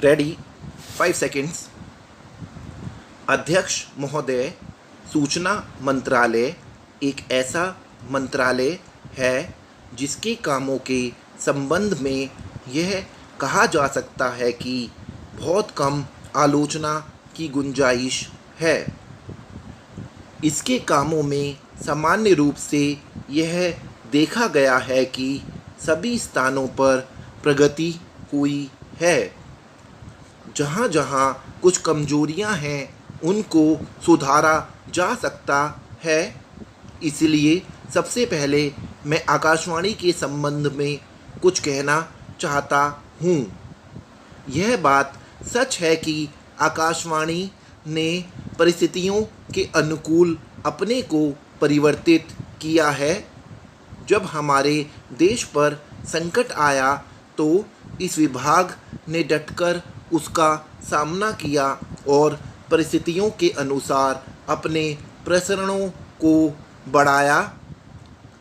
Ready 5 seconds. अध्यक्ष महोदय, सूचना मंत्रालय एक ऐसा मंत्रालय है जिसके कामों के संबंध में यह कहा जा सकता है कि बहुत कम आलोचना की गुंजाइश है। इसके कामों में सामान्य रूप से यह देखा गया है कि सभी स्थानों पर प्रगति हुई है। जहाँ जहाँ कुछ कमजोरियाँ हैं उनको सुधारा जा सकता है। इसलिए सबसे पहले मैं आकाशवाणी के संबंध में कुछ कहना चाहता हूँ। यह बात सच है कि आकाशवाणी ने परिस्थितियों के अनुकूल अपने को परिवर्तित किया है। जब हमारे देश पर संकट आया तो इस विभाग ने डटकर उसका सामना किया और परिस्थितियों के अनुसार अपने प्रसारणों को बढ़ाया।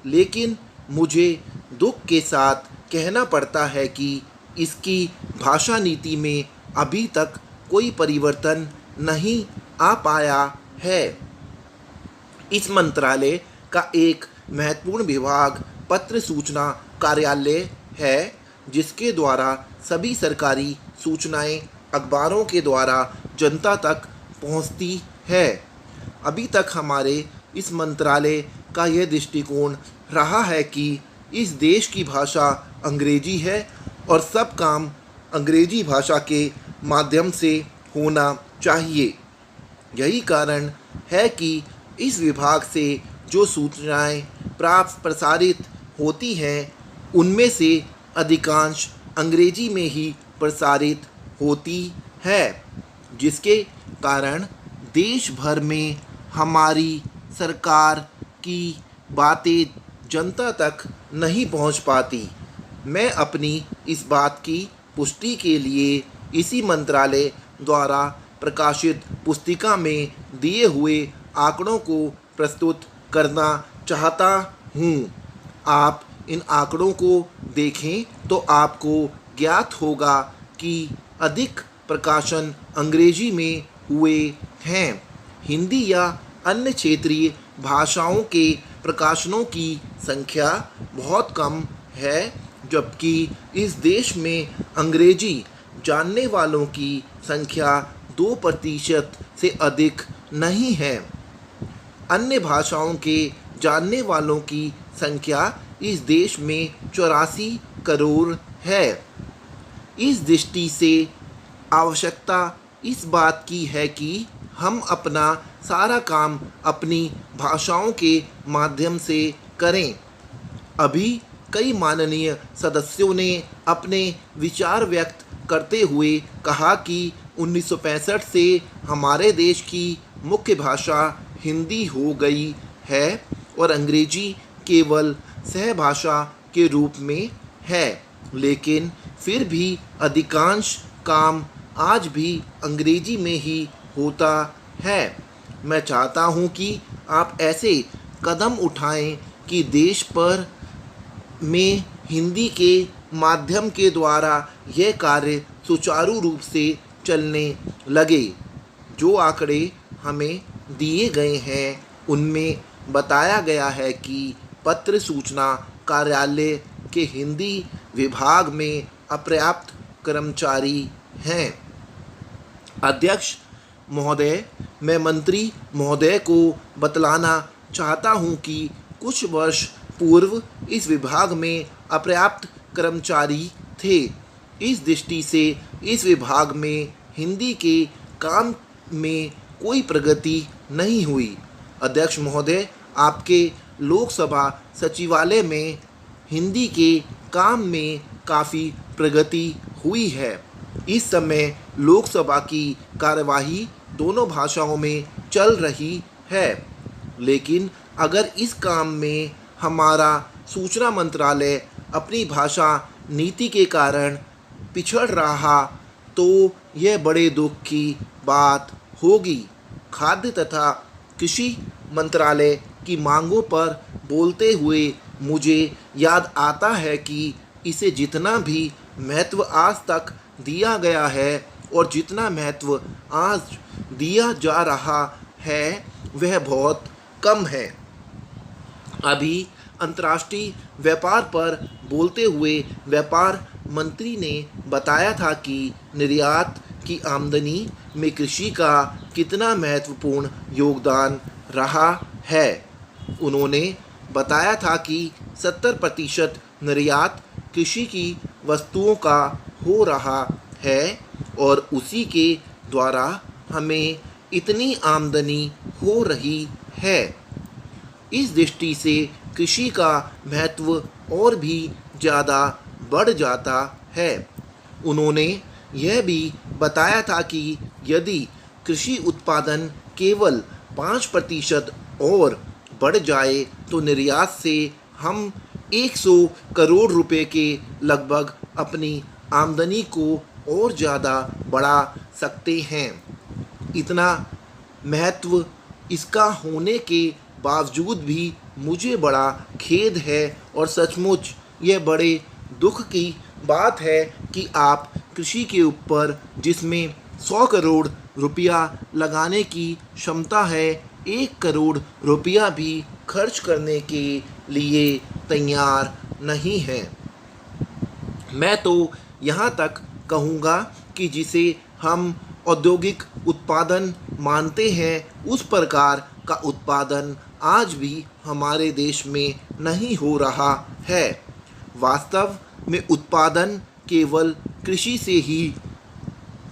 लेकिन मुझे दुख के साथ कहना पड़ता है कि इसकी भाषा नीति में अभी तक कोई परिवर्तन नहीं आ पाया है। इस मंत्रालय का एक महत्वपूर्ण विभाग पत्र सूचना कार्यालय है, जिसके द्वारा सभी सरकारी सूचनाएं अखबारों के द्वारा जनता तक पहुंचती है। अभी तक हमारे इस मंत्रालय का यह दृष्टिकोण रहा है कि इस देश की भाषा अंग्रेजी है और सब काम अंग्रेजी भाषा के माध्यम से होना चाहिए। यही कारण है कि इस विभाग से जो सूचनाएं प्रसारित होती हैं उनमें से अधिकांश अंग्रेजी में ही प्रसारित होती है, जिसके कारण देश भर में हमारी सरकार की बातें जनता तक नहीं पहुंच पाती। मैं अपनी इस बात की पुष्टि के लिए इसी मंत्रालय द्वारा प्रकाशित पुस्तिका में दिए हुए आंकड़ों को प्रस्तुत करना चाहता हूँ। आप इन आंकड़ों को देखें तो आपको ज्ञात होगा कि अधिक प्रकाशन अंग्रेजी में हुए हैं। हिंदी या अन्य क्षेत्रीय भाषाओं के प्रकाशनों की संख्या बहुत कम है, जबकि इस देश में अंग्रेजी जानने वालों की संख्या 2% से अधिक नहीं है। अन्य भाषाओं के जानने वालों की संख्या इस देश में 84 करोड़ है। इस दृष्टि से आवश्यकता इस बात की है कि हम अपना सारा काम अपनी भाषाओं के माध्यम से करें। अभी कई माननीय सदस्यों ने अपने विचार व्यक्त करते हुए कहा कि 1965 से हमारे देश की मुख्य भाषा हिंदी हो गई है और अंग्रेजी केवल सहभाषा के रूप में है। लेकिन फिर भी अधिकांश काम आज भी अंग्रेजी में ही होता है। मैं चाहता हूँ कि आप ऐसे कदम उठाएं कि देश पर में हिंदी के माध्यम के द्वारा यह कार्य सुचारू रूप से चलने लगे। जो आंकड़े हमें दिए गए हैं उनमें बताया गया है कि पत्र सूचना कार्यालय के हिंदी विभाग में अपर्याप्त कर्मचारी हैं। अध्यक्ष महोदय, मैं मंत्री महोदय को बतलाना चाहता हूं कि कुछ वर्ष पूर्व इस विभाग में अपर्याप्त कर्मचारी थे। इस दृष्टि से इस विभाग में हिंदी के काम में कोई प्रगति नहीं हुई। अध्यक्ष महोदय, आपके लोकसभा सचिवालय में हिंदी के काम में काफ़ी प्रगति हुई है। इस समय लोकसभा की कार्यवाही दोनों भाषाओं में चल रही है। लेकिन अगर इस काम में हमारा सूचना मंत्रालय अपनी भाषा नीति के कारण पिछड़ रहा तो यह बड़े दुख की बात होगी। खाद्य तथा कृषि मंत्रालय की मांगों पर बोलते हुए मुझे याद आता है कि इसे जितना भी महत्व आज तक दिया गया है और जितना महत्व आज दिया जा रहा है वह बहुत कम है। अभी अंतर्राष्ट्रीय व्यापार पर बोलते हुए व्यापार मंत्री ने बताया था कि निर्यात की आमदनी में कृषि का कितना महत्वपूर्ण योगदान रहा है। उन्होंने बताया था कि 70% निर्यात कृषि की वस्तुओं का हो रहा है और उसी के द्वारा हमें इतनी आमदनी हो रही है। इस दृष्टि से कृषि का महत्व और भी ज़्यादा बढ़ जाता है। उन्होंने यह भी बताया था कि यदि कृषि उत्पादन केवल 5% और बढ़ जाए तो निर्यात से हम 100 करोड़ रुपए के लगभग अपनी आमदनी को और ज़्यादा बढ़ा सकते हैं। इतना महत्व इसका होने के बावजूद भी मुझे बड़ा खेद है और सचमुच यह बड़े दुख की बात है कि आप कृषि के ऊपर जिसमें 100 करोड़ रुपया लगाने की क्षमता है 1 करोड़ रुपया भी खर्च करने के लिए तैयार नहीं हैं। मैं तो यहाँ तक कहूँगा कि जिसे हम औद्योगिक उत्पादन मानते हैं उस प्रकार का उत्पादन आज भी हमारे देश में नहीं हो रहा है। वास्तव में उत्पादन केवल कृषि से ही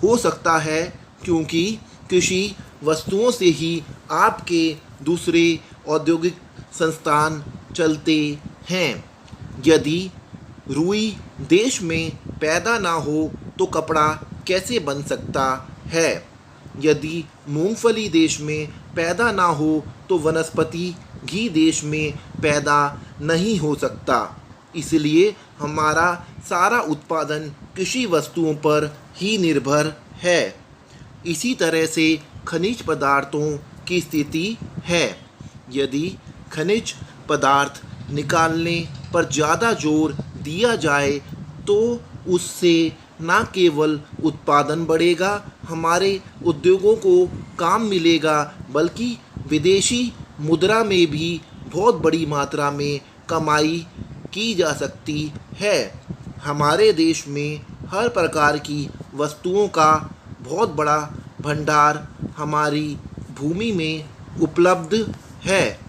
हो सकता है क्योंकि कृषि वस्तुओं से ही आपके दूसरे औद्योगिक संस्थान चलते हैं। यदि रुई देश में पैदा ना हो तो कपड़ा कैसे बन सकता है। यदि मूंगफली देश में पैदा ना हो तो वनस्पति घी देश में पैदा नहीं हो सकता। इसलिए हमारा सारा उत्पादन कृषि वस्तुओं पर ही निर्भर है। इसी तरह से खनिज पदार्थों की स्थिति है। यदि खनिज पदार्थ निकालने पर ज़्यादा जोर दिया जाए तो उससे न केवल उत्पादन बढ़ेगा, हमारे उद्योगों को काम मिलेगा, बल्कि विदेशी मुद्रा में भी बहुत बड़ी मात्रा में कमाई की जा सकती है। हमारे देश में हर प्रकार की वस्तुओं का बहुत बड़ा भंडार हमारी भूमि में उपलब्ध है।